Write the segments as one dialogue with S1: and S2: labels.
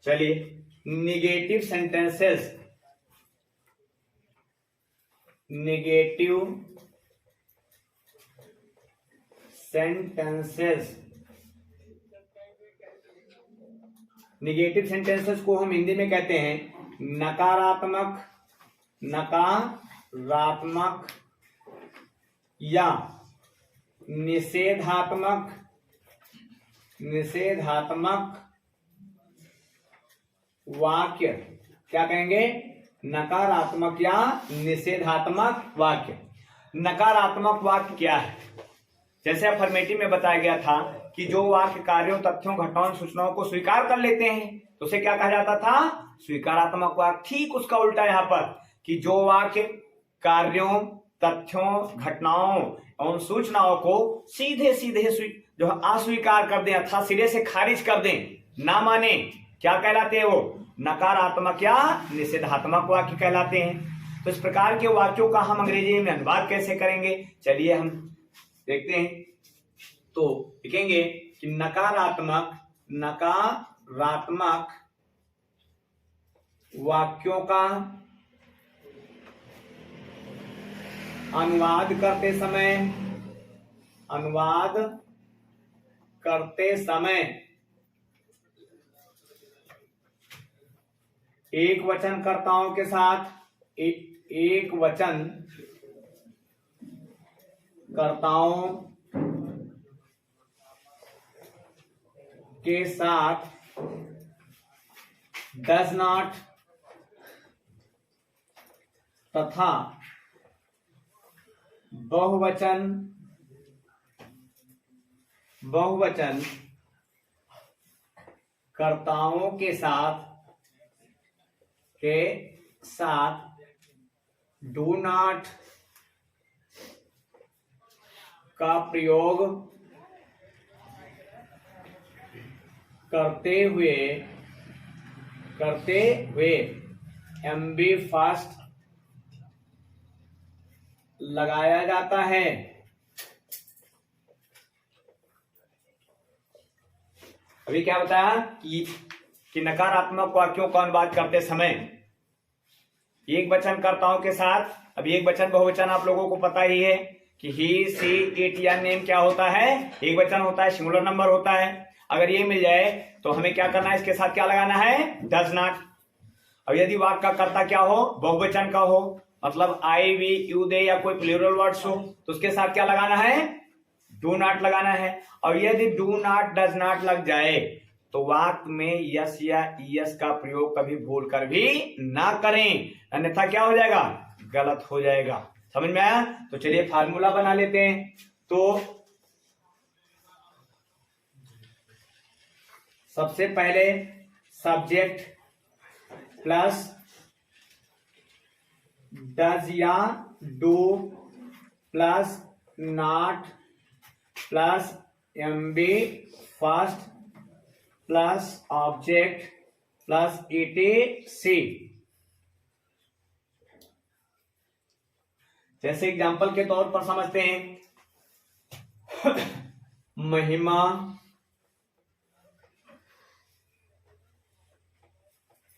S1: चलिए, negative sentences, negative sentences, negative sentences को हम हिंदी में कहते हैं नकारात्मक, नकारात्मक या निषेधात्मक, निषेधात्मक वाक्य। क्या कहेंगे? नकारात्मक या निषेधात्मक वाक्य। नकारात्मक वाक्य क्या है? जैसे अफर्मेटिव में बताया गया था कि जो वाक्य कार्यों, तथ्यों, घटनाओं, सूचनाओं को स्वीकार कर लेते हैं तो उसे क्या कहा जाता था? स्वीकारात्मक वाक्य। ठीक उसका उल्टा यहाँ पर कि जो वाक्य कार्यों, तथ्यों, घटनाओं एवं सूचनाओं को सीधे सीधे जो अस्वीकार कर दें अर्थात सिरे से खारिज कर दें, ना माने, क्या कहलाते हैं वो? नकारात्मक या निषेधात्मक वाक्य कहलाते हैं। तो इस प्रकार के वाक्यों का हम अंग्रेजी में अनुवाद कैसे करेंगे? चलिए हम देखते हैं। तो लिखेंगे कि नकारात्मक, नकारात्मक वाक्यों का अनुवाद करते समय, अनुवाद करते समय एक वचनकर्ताओं के साथ, एक वचन कर्ताओं के साथ डज नॉट तथा बहुवचन, बहुवचन कर्ताओं के साथ डू नॉट का प्रयोग करते हुए एमबी फास्ट लगाया जाता है। अभी क्या बताया कि नकारात्मक वाक्यों का अनुवाद करते समय एक वचनकर्ताओं के साथ, अभी एक वचन बहुवचन आप लोगों को पता ही है कि ही, सी, इट या नेम क्या होता है? एक वचन होता है, सिंगुलर नंबर होता है। अगर ये मिल जाए तो हमें क्या करना है? इसके साथ क्या लगाना है? Does not. अब यदि वाक्य का कर्ता क्या हो? बहुवचन का हो, मतलब आई, वी, यू, दे या कोई प्लूरल वर्ड्स हो तो उसके साथ क्या लगाना है? डू नॉट लगाना है। और यदि डू नॉट, डज नॉट लग जाए तो वाक्य में यस या यस का प्रयोग कभी भूल कर भी ना करें, अन्यथा क्या हो जाएगा? गलत हो जाएगा। समझ में आया? तो चलिए फार्मूला बना लेते हैं। तो सबसे पहले सब्जेक्ट प्लस डज या do plus not plus MB first plus object plus etc. जैसे एग्जांपल के तौर पर समझते हैं, महिमा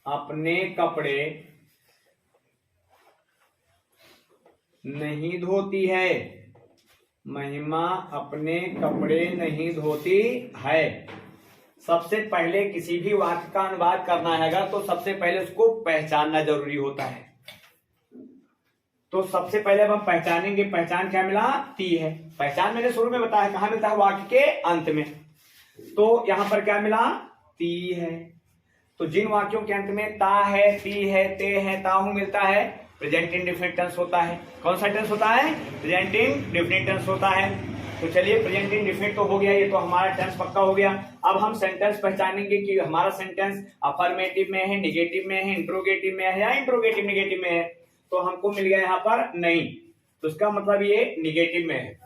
S1: अपने कपड़े नहीं धोती है। महिमा अपने कपड़े नहीं धोती है। सबसे पहले किसी भी वाक्य का अनुवाद करना हैगा तो सबसे पहले उसको पहचानना जरूरी होता है। तो सबसे पहले अब हम पहचानेंगे। पहचान क्या मिला? ती है। पहचान मैंने शुरू में बताया कहां मिलता है? वाक्य के अंत में। तो यहां पर क्या मिला? ती है। तो जिन वाक्यों के अंत में ता है, ती है, ते है, ताहू मिलता है, प्रेजेंट इंडेफिनिट टेंस होता है। कौन सा टेंस होता है? प्रेजेंट इंडेफिनिट टेंस होता है। तो चलिए प्रेजेंट इंडेफिनिट तो हो गया, ये तो हमारा टेंस पक्का हो गया। अब हम सेंटेंस पहचानेंगे कि हमारा सेंटेंस अफर्मेटिव में है, निगेटिव में है, इंट्रोगेटिव में है या इंट्रोगेटिव निगेटिव में है। तो हमको मिल गया यहाँ पर नहीं, तो इसका मतलब ये निगेटिव में है।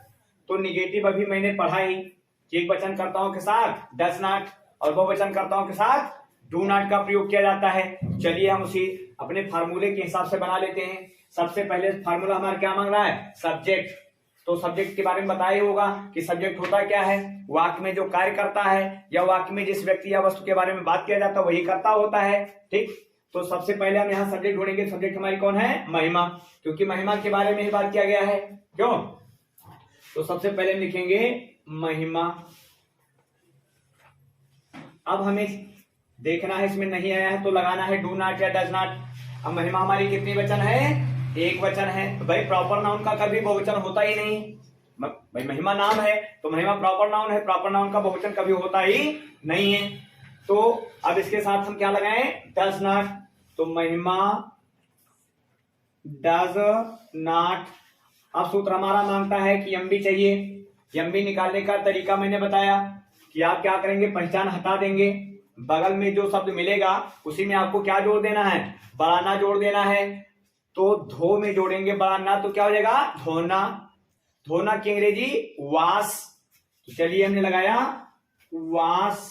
S1: तो निगेटिव अभी मैंने पढ़ा ही कि एक वचनकर्ताओं के साथ डज नॉट और बहुवचनकर्ताओं के साथ डू नॉट का प्रयोग किया जाता है। चलिए हम उसी अपने फार्मूले के हिसाब से बना लेते हैं। सबसे पहले फार्मूला हमारा क्या मांग रहा है? सब्जेक्ट। तो सब्जेक्ट के बारे में बताया होगा कि सब्जेक्ट होता क्या है, वाक्य में जो कार्य करता है या वाक्य में जिस व्यक्ति या वस्तु के बारे में बात किया जाता है वही करता होता है। ठीक, तो सबसे पहले हम यहाँ सब्जेक्ट ढूंढेंगे। सब्जेक्ट हमारी कौन है, महिमा, क्योंकि महिमा के बारे में ही बात किया गया है। क्यों, तो सबसे पहले हम लिखेंगे महिमा। अब हमें देखना है इसमें नहीं आया है तो लगाना है डू नॉट या डज नॉट। अब महिमा हमारी कितनी वचन है, एक वचन है। तो भाई प्रॉपर नाउन का कभी बहुवचन होता ही नहीं। भाई महिमा नाम है तो महिमा प्रॉपर नाउन है, प्रॉपर नाउन का बहुवचन कभी होता ही नहीं है। तो अब इसके साथ हम क्या लगाएं, डज नॉट। तो महिमा डज नॉट। अब सूत्र हमारा मांगता है कि एमबी चाहिए। एमबी निकालने का तरीका मैंने बताया कि आप क्या करेंगे, पहचान हटा देंगे, बगल में जो शब्द मिलेगा उसी में आपको क्या जोड़ देना है, बढ़ाना जोड़ देना है। तो धो में जोड़ेंगे बढ़ाना तो क्या हो जाएगा, धोना। धोना की अंग्रेजी वाश। तो चलिए हमने लगाया वाश।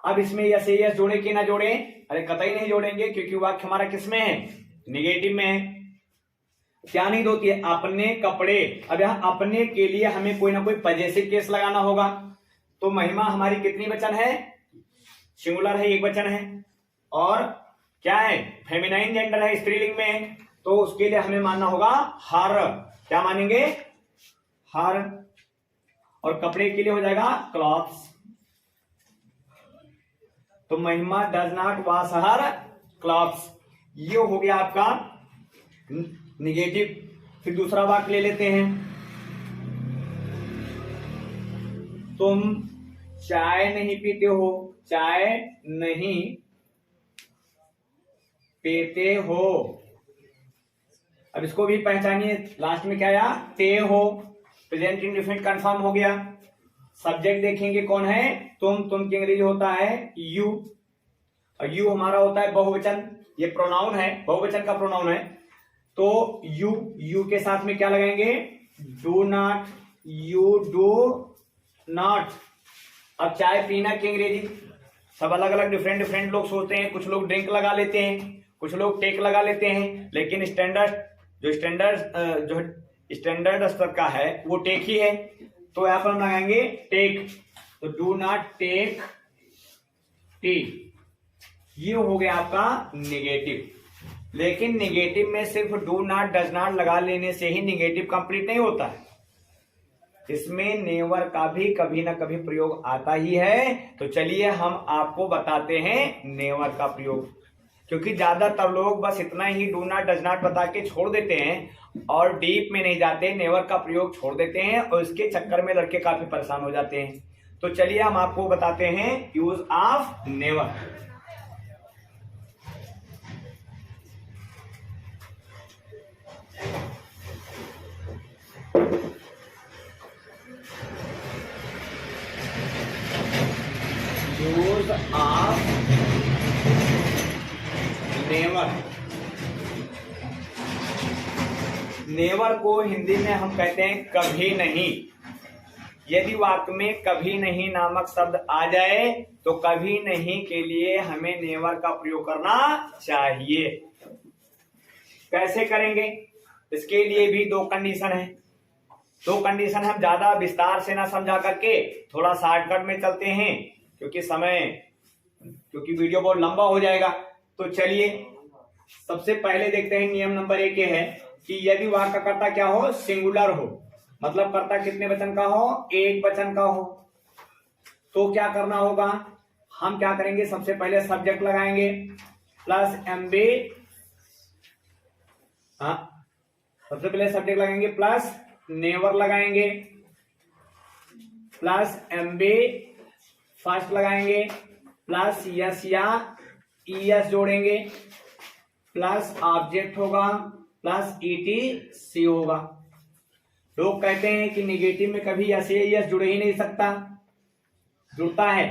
S1: अब इसमें यस यस जोड़े कि ना जोड़े, अरे कतई नहीं जोड़ेंगे क्योंकि वाक्य हमारा किसमें है, निगेटिव में है। क्या नहीं धोती है, अपने कपड़े। अब यहाँ अपने के लिए हमें कोई ना कोई पजेसिव केस लगाना होगा। तो महिमा हमारी कितनी वचन है, सिंगुलर है, एक वचन है, और क्या है, फेमिनाइन जेंडर है, स्त्रीलिंग में है। तो उसके लिए हमें मानना होगा हर। क्या मानेंगे, हर। और कपड़े के लिए हो जाएगा क्लॉथ्स। तो महिमा does not wash her clothes. ये हो गया आपका निगेटिव। फिर दूसरा वाक्य ले लेते हैं। तुम चाय नहीं पीते हो, चाय नहीं पीते हो। अब इसको भी पहचानिए, लास्ट में क्या आया, ते हो। प्रेजेंट इंडेफिनिट कंफर्म हो गया। सब्जेक्ट देखेंगे कौन है, तुम की अंग्रेजी होता है यू, और यू हमारा होता है बहुवचन। ये प्रोनाउन है, बहुवचन का प्रोनाउन है। तो यू के साथ में क्या लगाएंगे, do not, you do not. अब चाय पीना की अंग्रेजी सब अलग अलग डिफरेंट लोग सोचते हैं। कुछ लोग ड्रिंक लगा लेते हैं, कुछ लोग टेक लगा लेते हैं, लेकिन जो स्टैंडर्ड स्तर का है वो टेक ही है। तो यहां पर हम लगाएंगे टेक। तो डू नॉट टेक टी। ये हो गया आपका निगेटिव। लेकिन निगेटिव में सिर्फ डू नॉट डज नॉट लगा लेने से ही निगेटिव कंप्लीट नहीं होता है। इसमें नेवर का भी कभी ना कभी प्रयोग आता ही है। तो चलिए हम आपको बताते हैं नेवर का प्रयोग, क्योंकि ज्यादातर लोग बस इतना ही डू नॉट डज नॉट बता के छोड़ देते हैं और डीप में नहीं जाते, नेवर का प्रयोग छोड़ देते हैं और इसके चक्कर में लड़के काफी परेशान हो जाते हैं। तो चलिए हम आपको बताते हैं use of never. Use of never. Never को हिंदी में हम कहते हैं कभी नहीं। यदि वाक्य में कभी नहीं नामक शब्द आ जाए तो कभी नहीं के लिए हमें नेवर का प्रयोग करना चाहिए। कैसे करेंगे, इसके लिए भी दो कंडीशन है। दो कंडीशन हम ज्यादा विस्तार से ना समझा करके थोड़ा शॉर्टकट में चलते हैं, क्योंकि वीडियो बहुत लंबा हो जाएगा। तो चलिए सबसे पहले देखते हैं, नियम नंबर 1 है कि यदि वाक्य का कर्ता क्या हो, सिंगुलर हो, मतलब कर्ता कितने वचन का हो, एक वचन का हो, तो क्या करना होगा, हम क्या करेंगे, सबसे पहले सब्जेक्ट लगाएंगे प्लस एमबी। हाँ, सबसे पहले सब्जेक्ट लगाएंगे प्लस नेवर लगाएंगे प्लस एमबी फर्स्ट लगाएंगे प्लस यस या ईएस जोड़ेंगे प्लस ऑब्जेक्ट होगा प्लस ईटीसी होगा। लोग कहते हैं कि निगेटिव में कभी यस या ईएस जुड़ ही नहीं सकता, जुड़ता है।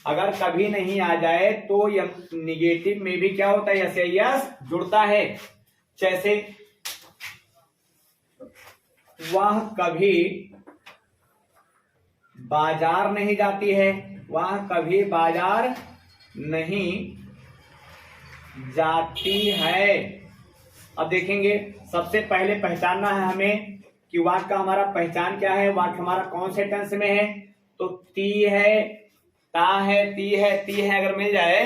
S1: अगर कभी नहीं आ जाए तो निगेटिव में भी क्या होता है, यस या ईएस जुड़ता है। जैसे वह कभी बाजार नहीं जाती है, वह कभी बाजार नहीं जाती है। अब देखेंगे सबसे पहले पहचानना है हमें कि वाक्य का हमारा पहचान क्या है, वाक्य हमारा कौन से टेंस में है। तो ती है, ता है, ती है, ती है अगर मिल जाए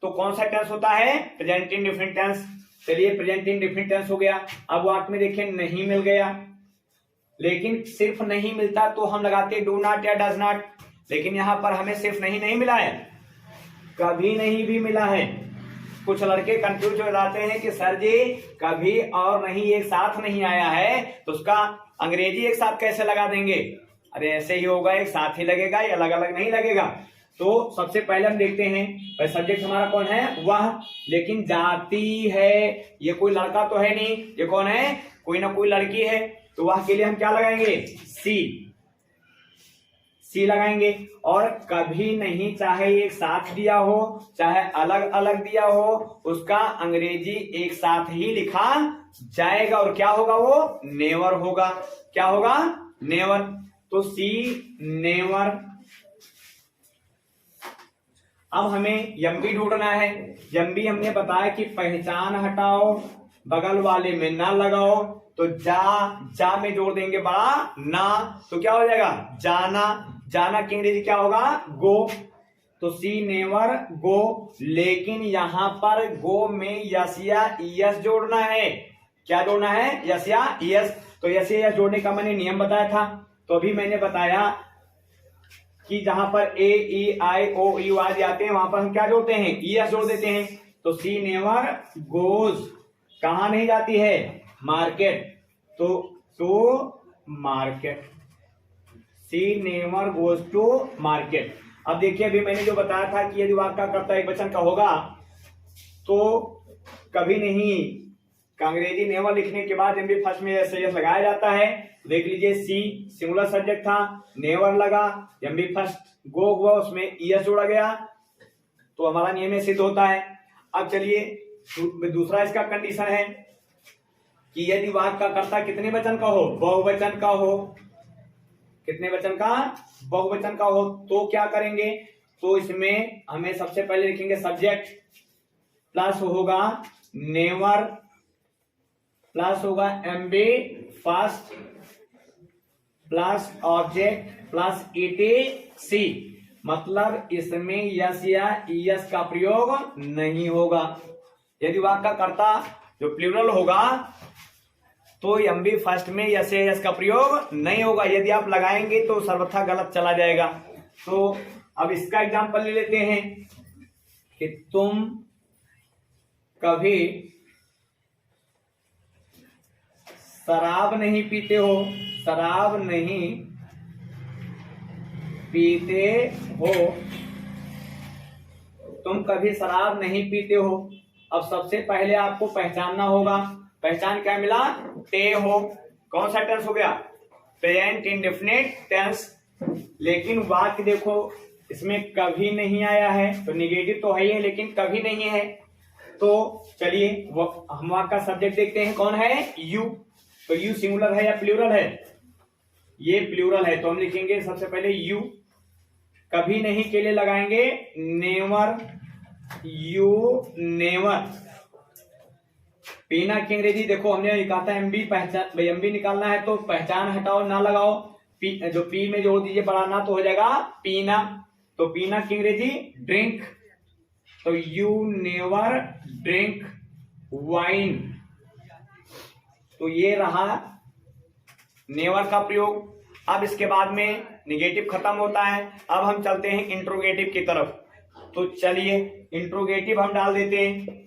S1: तो कौन सा टेंस होता है, प्रेजेंट इंडेफिनिट टेंस। चलिए प्रेजेंट इंडेफिनिट टेंस हो गया। अब वाक्य में देखिए नहीं मिल गया, लेकिन सिर्फ नहीं मिलता तो हम लगाते डू नॉट या डज नॉट, लेकिन यहां पर हमें सिर्फ नहीं मिला है, कभी नहीं भी मिला है। कुछ लड़के कंफ्यूज हो जाते हैं कि सर जी कभी और नहीं एक साथ नहीं आया है तो उसका अंग्रेजी एक साथ कैसे लगा देंगे। अरे ऐसे ही होगा, एक साथ ही लगेगा, ये अलग अलग नहीं लगेगा। तो सबसे पहले हम देखते हैं सब्जेक्ट हमारा कौन है, वह, लेकिन जाती है, ये कोई लड़का तो है नहीं, ये कौन है, कोई ना कोई लड़की है। तो वह के लिए हम क्या लगाएंगे, सी लगाएंगे। और कभी नहीं, चाहे एक साथ दिया हो चाहे अलग अलग दिया हो, उसका अंग्रेजी एक साथ ही लिखा जाएगा और क्या होगा, वो नेवर होगा। क्या होगा, नेवर। तो सी नेवर। अब हमें यम्बी ढूंढना है। यम्बी हमने बताया कि पहचान हटाओ, बगल वाले में ना लगाओ, तो जा में जोड़ देंगे बड़ा ना, तो क्या हो जाएगा, जाना। जाना की अंग्रेजी क्या होगा, गो। तो सी नेवर गो, लेकिन यहां पर गो में यस या यस जोड़ना है। क्या जोड़ना है, यस या यस। तो यस या यस जोड़ने का मैंने नियम बताया था। तो अभी मैंने बताया कि जहां पर ए ई आई ओ यू आदि आते हैं वहां पर हम क्या जोड़ते हैं, यस जोड़ देते हैं। तो सी नेवर गोज, कहां नहीं जाती है, मार्केट। तो market, she never goes to market. अब देखिए अभी मैंने जो बताया था कि यदि वाक्य का कर्ता एक वचन का होगा तो कभी नहीं का अंग्रेजी नेवर लिखने के बाद भी फर्स्ट में यस लगाया जाता है। देख लीजिए सी सिंगुलर सब्जेक्ट था, नेवर लगा, जब भी फर्स्ट गो हुआ उसमें यस जोड़ा गया, तो हमारा नियम सिद्ध होता है। अब चलिए दूसरा इसका कंडीशन है कि यदि वाक्य का कर्ता कितने वचन का हो, बहुवचन का हो। कितने वचन का, बहुवचन का हो। तो क्या करेंगे, तो इसमें हमें सबसे पहले लिखेंगे सब्जेक्ट प्लस होगा नेवर प्लस होगा MB first plus object plus etc. मतलब इसमें यस या यस का प्रयोग नहीं होगा। यदि वाक्य का कर्ता जो प्लूरल होगा तो एमबी फर्स्ट में यस या यस का प्रयोग नहीं होगा। यदि आप लगाएंगे तो सर्वथा गलत चला जाएगा। तो अब इसका एग्जांपल ले लेते हैं कि तुम कभी शराब नहीं पीते हो, शराब नहीं पीते हो, तुम कभी शराब नहीं पीते हो। अब सबसे पहले आपको पहचानना होगा, पहचान क्या मिला, टे हो। कौन सा टेंस हो गया, प्रेजेंट इंडेफिनिट टेंस। लेकिन वाक्य देखो इसमें कभी नहीं आया है, तो निगेटिव तो है ही है लेकिन कभी नहीं है। तो चलिए हम वाक्य का सब्जेक्ट देखते हैं, कौन है, यू। तो यू सिंगुलर है या प्लूरल है, ये प्लूरल है, तो हम लिखेंगे सबसे पहले यू। कभी नहीं के लिए लगाएंगे नेवर, यू नेवर। पीना की अंग्रेजी देखो हमने लिखा था एमबी, पहचान एमबी निकालना है तो पहचान हटाओ ना लगाओ, पी जो पी में जोड़ दीजिए बड़ा ना, तो हो जाएगा पीना। तो पीना की अंग्रेजी ड्रिंक। तो यू नेवर ड्रिंक वाइन। तो ये रहा नेवर का प्रयोग। अब इसके बाद में निगेटिव खत्म होता है। अब हम चलते हैं इंट्रोगेटिव की तरफ। तो चलिए इंट्रोगेटिव हम डाल देते हैं।